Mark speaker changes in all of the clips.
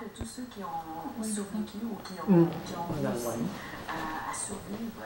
Speaker 1: que tous ceux qui ont survécu ou qui ont réussi à survivre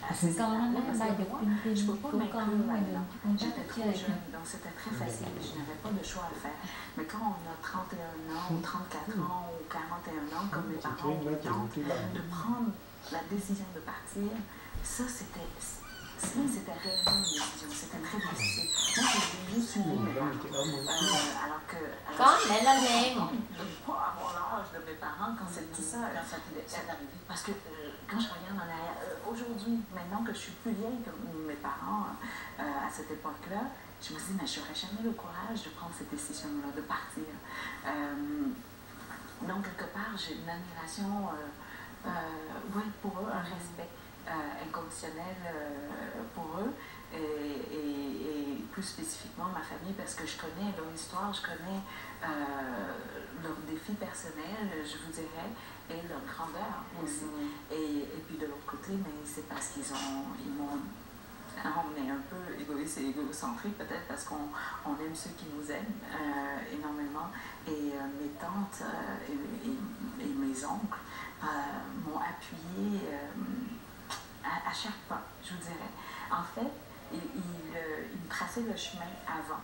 Speaker 1: à ces étapes-là, parce que moi, je ne peux pas m'inclure là-dedans. J'étais trop jeune, donc c'était très facile, je n'avais pas de choix à faire. Mais quand on a 31 ans, ou 34 ans, ou 41 ans, comme mes parents ou mes tantes, de prendre la décision de partir, ça c'était réellement une décision, c'était très difficile. Moi, j'ai juste suivi mes parents. Alors que. Je ne veux pas avoir l'âge de mes parents quand c'est tout ça. Parce que quand je regarde en arrière, aujourd'hui, maintenant que je suis plus vieille que mes parents à cette époque-là, je me dis, mais je n'aurais jamais le courage de prendre cette décision-là, de partir. Donc, quelque part, j'ai une admiration pour eux, un respect inconditionnel pour eux et plus spécifiquement ma famille parce que je connais leur histoire, je connais leurs défis personnels, je vous dirais, et leur grandeur aussi. Et puis de l'autre côté, mais c'est parce ils m'ont on est un peu égoïste et égocentrique peut-être parce qu'on aime ceux qui nous aiment énormément. Et mes tantes et mes oncles m'ont appuyé à chaque pas, je vous dirais. En fait, ils me traçaient le chemin avant.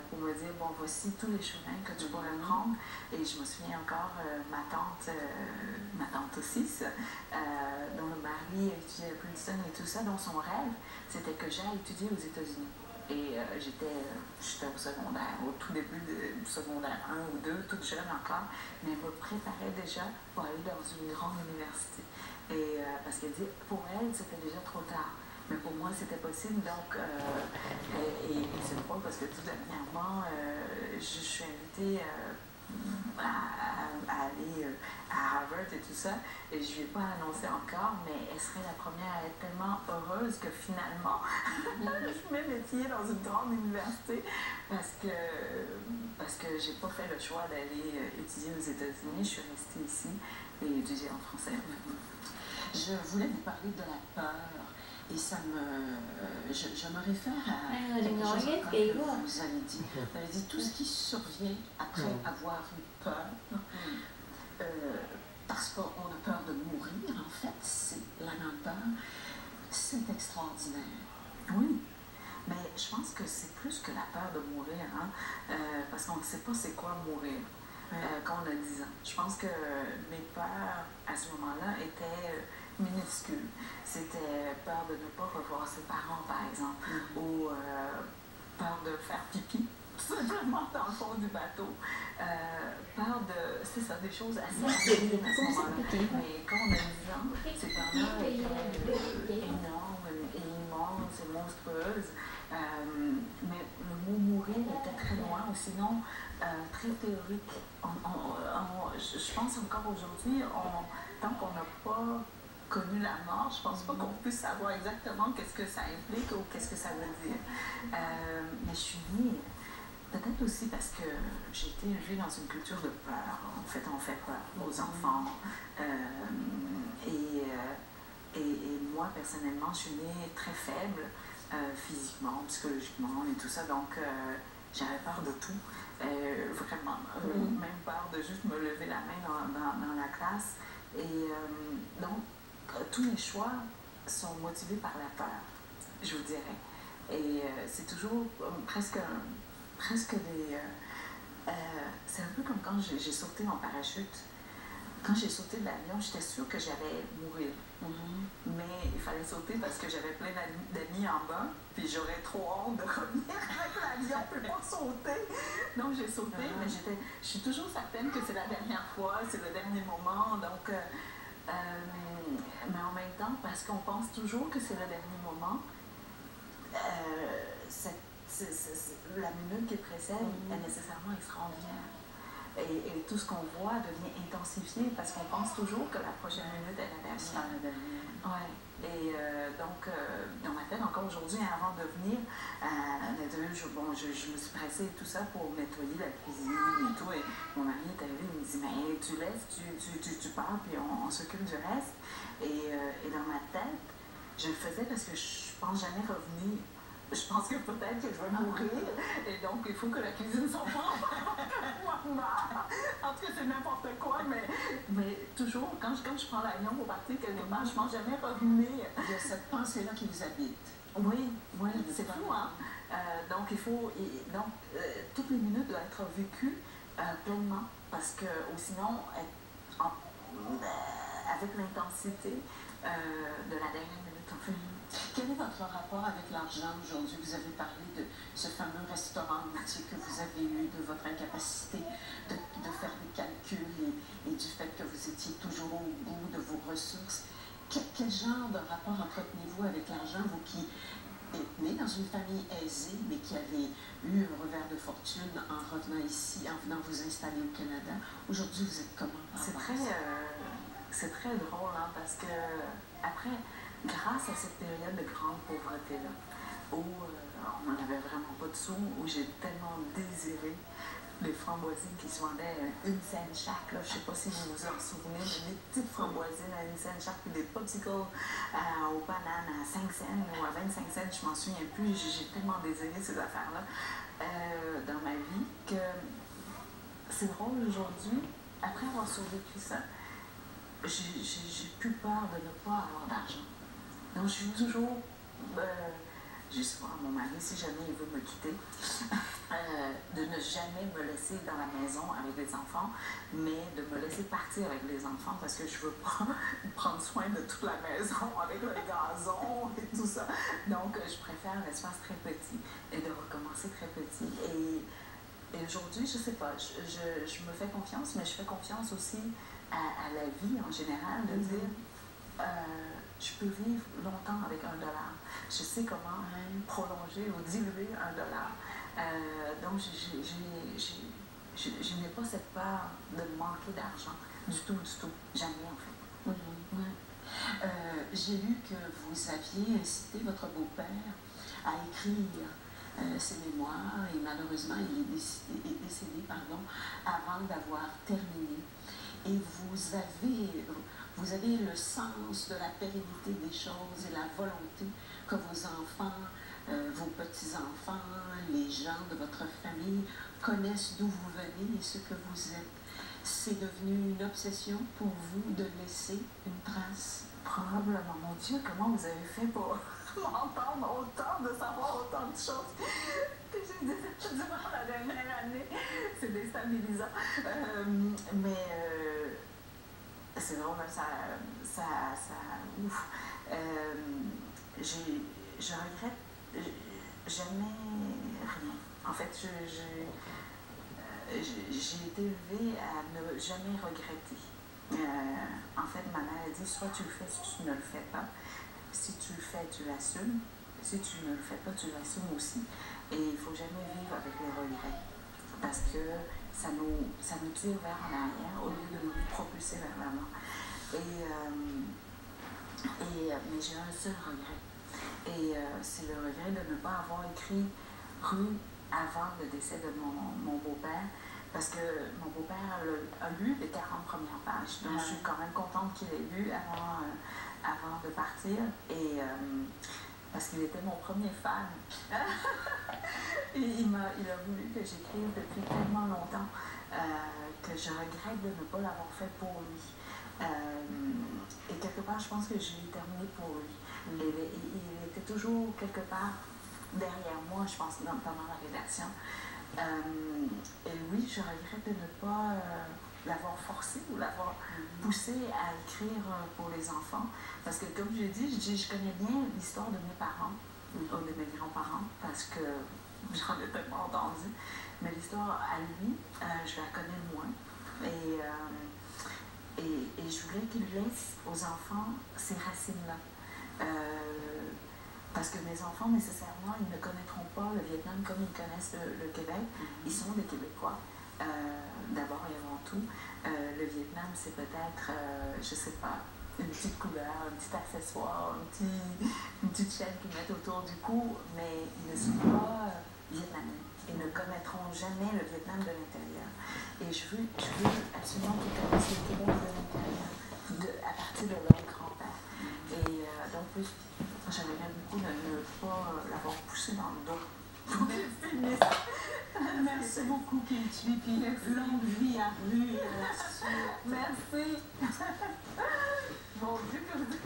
Speaker 1: Pour me dire, bon, voici tous les chemins que tu pourrais prendre. Et je me souviens encore, ma tante aussi, dont le mari étudiait à Princeton et tout ça, dont son rêve, c'était que j'aille étudier aux États-Unis. Et j'étais au secondaire, au tout début du secondaire 1 ou 2, toute jeune encore, mais elle me préparait déjà pour aller dans une grande université. Et parce qu'elle dit, pour elle, c'était déjà trop tard. Mais pour moi, c'était possible. Donc, et c'est drôle parce que tout dernièrement, je suis invitée à aller à Harvard et tout ça. Et je ne lui ai pas annoncé encore, mais elle serait la première à être tellement heureuse que finalement, je mets mes pieds dans une grande université parce que je n'ai pas fait le choix d'aller étudier aux États-Unis. Je suis restée ici et étudier en français.
Speaker 2: Je voulais vous parler de la peur. Et ça je me réfère à quelque chose que vous avez dit. Vous avez dit tout ce qui survient après avoir eu peur, parce qu'on a peur de mourir, en fait, c'est la grande peur, c'est extraordinaire.
Speaker 1: Oui, mais je pense que c'est plus que la peur de mourir, hein, parce qu'on ne sait pas c'est quoi mourir quand on a 10 ans. Je pense que mes peurs à ce moment-là étaient minuscules. C'était peur de ne pas revoir ses parents, par exemple, ou peur de faire pipi, tout simplement dans le fond du bateau. Peur de... C'est ça, des choses assez absurdes à ce moment-là. Mais quand on a 10 ans, ces peurs-là étaient énormes et immenses et monstrueuses. Mais le mot mourir était très loin, ou sinon très théorique. Je pense encore aujourd'hui, tant qu'on n'a pas connu la mort, je pense pas qu'on puisse savoir exactement qu'est-ce que ça implique ou qu'est-ce que ça veut dire. Mais je suis née, peut-être aussi parce que j'ai été élevée dans une culture de peur. En fait, on fait peur aux enfants. Et moi, personnellement, je suis née très faible, physiquement, psychologiquement et tout ça. Donc, j'avais peur de tout. Vraiment. Même peur de juste me lever la main dans la classe. Et donc, tous mes choix sont motivés par la peur, je vous dirais. Et c'est toujours presque des... c'est un peu comme quand j'ai sauté en parachute. Quand j'ai sauté de l'avion, j'étais sûre que j'allais mourir. Mais il fallait sauter parce que j'avais plein d'amis en bas, puis j'aurais trop honte de revenir avec l'avion, je ne peux pas sauter. Donc j'ai sauté, mais je suis toujours certaine que c'est la dernière fois, c'est le dernier moment. Donc, mais en même temps, parce qu'on pense toujours que c'est le dernier moment, la minute qui précède est nécessairement extraordinaire. Et tout ce qu'on voit devient intensifié parce qu'on pense toujours que la prochaine minute est la dernière. Ouais. Et donc, dans ma tête, encore aujourd'hui, avant de venir, je me suis pressée et tout ça pour nettoyer la cuisine et tout. Et mon mari est arrivé, il me dit, mais tu laisses, tu pars, puis on s'occupe du reste. Et dans ma tête, je le faisais parce que je pense jamais revenir je pense que peut-être que je vais mourir, et donc il faut que la cuisine s'en prenne. En tout cas, c'est n'importe quoi, mais toujours, quand je prends l'avion pour partir quelque part, je ne pense jamais revenir.
Speaker 2: Il y a cette pensée-là qui vous habite.
Speaker 1: Oui, oui, c'est fou, hein? Donc, il faut, toutes les minutes doivent être vécues pleinement, parce que, ou sinon, avec l'intensité de la dernière minute, en fait.
Speaker 2: Quel est votre rapport avec l'argent aujourd'hui? Vous avez parlé de ce fameux restaurant boutique que vous avez eu, de votre incapacité de faire des calculs et du fait que vous étiez toujours au bout de vos ressources. Quel genre de rapport entretenez-vous avec l'argent, vous qui êtes né dans une famille aisée, mais qui avez eu un revers de fortune en revenant ici, en venant vous installer au Canada? Aujourd'hui, vous êtes comment?
Speaker 1: C'est très drôle, hein, parce que après, grâce à cette période de grande pauvreté-là, où on n'avait vraiment pas de sous, où j'ai tellement désiré les framboisines qui se vendaient une cent chaque, là, je ne sais pas si vous vous en souvenez, mais des petites framboisines à une cent chaque, puis des popsicles aux bananes à 5 cents ou à 25 cents, je m'en souviens plus, j'ai tellement désiré ces affaires-là dans ma vie que c'est drôle aujourd'hui, après avoir survécu ça, j'ai plus peur de ne pas avoir d'argent. Donc, je suis toujours, juste pour mon mari, si jamais il veut me quitter, de ne jamais me laisser dans la maison avec les enfants, mais de me laisser partir avec les enfants parce que je veux pas prendre soin de toute la maison avec le gazon et tout ça. Donc, je préfère l'espace très petit et de recommencer très petit. Et aujourd'hui, je sais pas, je me fais confiance, mais je fais confiance aussi à la vie en général, de dire je peux vivre longtemps avec $1. Je sais comment prolonger ou diluer $1. Donc, je n'ai pas cette peur de manquer d'argent du tout, jamais en fait.
Speaker 2: J'ai lu que vous aviez incité votre beau-père à écrire ses mémoires et malheureusement il est décédé avant d'avoir terminé. Et vous avez le sens de la pérennité des choses et la volonté que vos enfants, vos petits-enfants, les gens de votre famille connaissent d'où vous venez et ce que vous êtes. C'est devenu une obsession pour vous de laisser une trace?
Speaker 1: Probablement. Mon Dieu, comment vous avez fait pour m'entendre autant, de savoir autant de choses que j'ai dit durant la dernière année? C'est déstabilisant. Mais c'est drôle, ouf. Je regrette jamais rien. En fait, j'ai été élevée à ne jamais regretter. En fait, ma mère a dit, soit tu le fais, soit tu ne le fais pas. Si tu le fais, tu l'assumes. Si tu ne le fais pas, tu l'assumes aussi. Et il ne faut jamais vivre avec les regrets. Parce que ça nous tire vers en arrière au lieu de nous propulser vers l'avant. Mais j'ai un seul regret. Et c'est le regret de ne pas avoir écrit Rue avant le décès de mon beau-père. Parce que mon beau-père a lu les 40 premières pages. Donc, je suis quand même contente qu'il ait lu avant de partir. Et parce qu'il était mon premier fan. Et il a voulu que j'écrive depuis tellement longtemps que je regrette de ne pas l'avoir fait pour lui. Et quelque part, je pense que je l'ai terminé pour lui. Il était toujours quelque part derrière moi, je pense, pendant la rédaction. Et oui, je regrette de ne pas l'avoir forcé ou l'avoir poussé à écrire pour les enfants. Parce que, comme je dis, je connais bien l'histoire de mes parents, ou de mes grands-parents, parce que j'en ai tellement entendu. Mais l'histoire à lui, je la connais moins. Et je voulais qu'il laisse aux enfants ces racines-là. Parce que mes enfants, nécessairement, ils ne connaîtront pas le Vietnam comme ils connaissent le Québec. Ils sont des Québécois, d'abord et avant tout. Le Vietnam, c'est peut-être, je sais pas, une petite couleur, un petit accessoire, une petite chaîne qu'ils mettent autour du cou, mais ils ne sont pas vietnamiens. Ils ne connaîtront jamais le Vietnam de l'intérieur. Et je veux absolument qu'ils connaissent le Québec de l'intérieur, à partir de leur grand-père. Et donc, j'aimerais beaucoup ne pas l'avoir poussé dans le dos pour qu'il finisse.
Speaker 2: Merci beaucoup, Katie, puis longue vie à rue là-dessus.
Speaker 1: Merci. Mon Dieu, que vous êtes